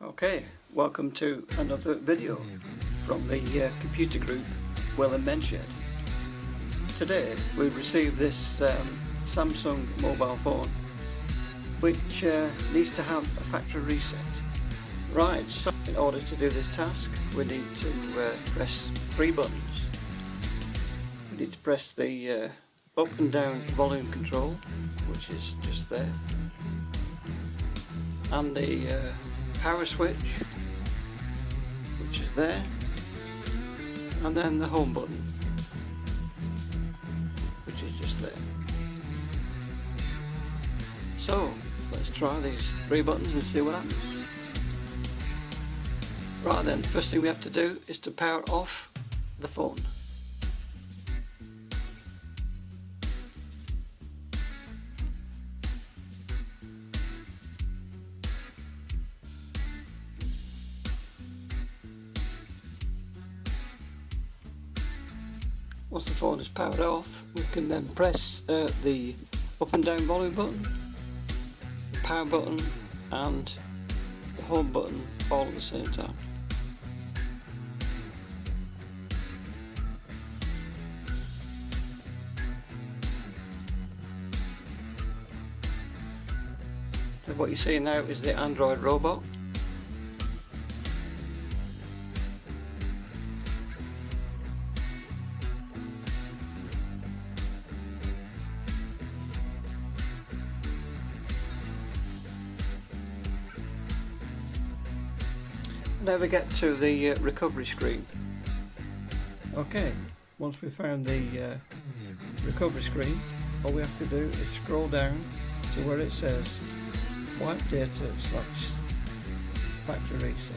Okay, welcome to another video from the computer group Well and Menshed. Today we've received this Samsung mobile phone which needs to have a factory reset. Right, so in order to do this task we need to press three buttons. We need to press the up and down volume control, which is just there, and the power switch, which is there, and then the home button, which is just there. So let's try these three buttons and see what happens. Right then, the first thing we have to do is to power off the phone. Once the phone is powered off, we can then press the up and down volume button, the power button and the home button all at the same time. So what you see now is the Android robot. Now we get to the recovery screen. Okay, once we've found the recovery screen, all we have to do is scroll down to where it says wipe data / factory reset.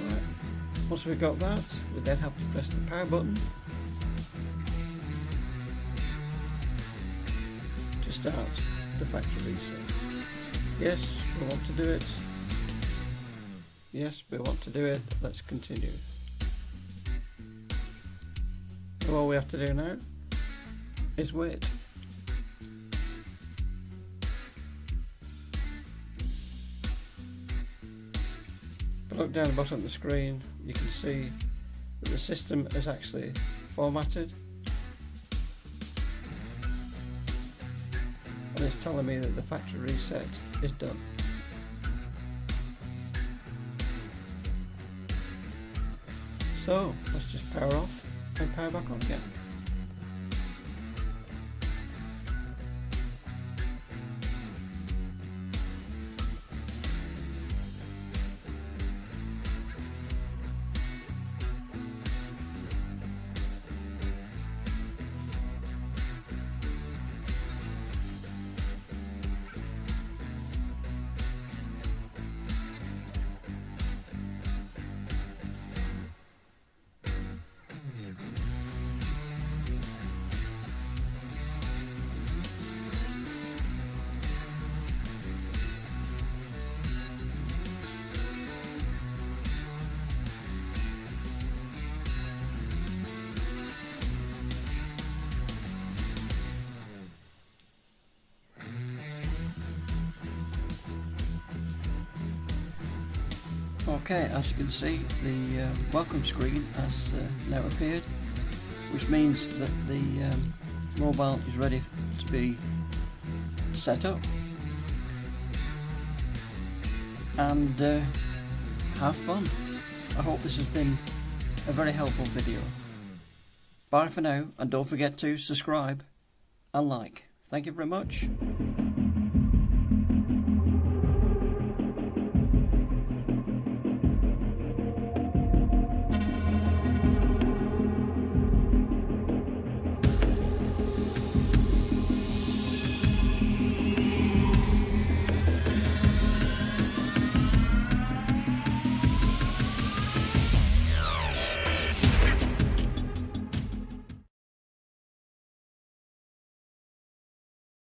Right. Once we've got that, we then have to press the power button to start the factory reset. Yes, we want to do it. Yes, we want to do it. Let's continue. So all we have to do now is wait. If I look down the bottom of the screen, you can see that the system is actually formatted. And it's telling me that the factory reset is done. So let's just power off and power back on again. Okay, as you can see, the welcome screen has now appeared, which means that the mobile is ready to be set up and have fun. I hope this has been a very helpful video. Bye for now, and don't forget to subscribe and like. Thank you very much.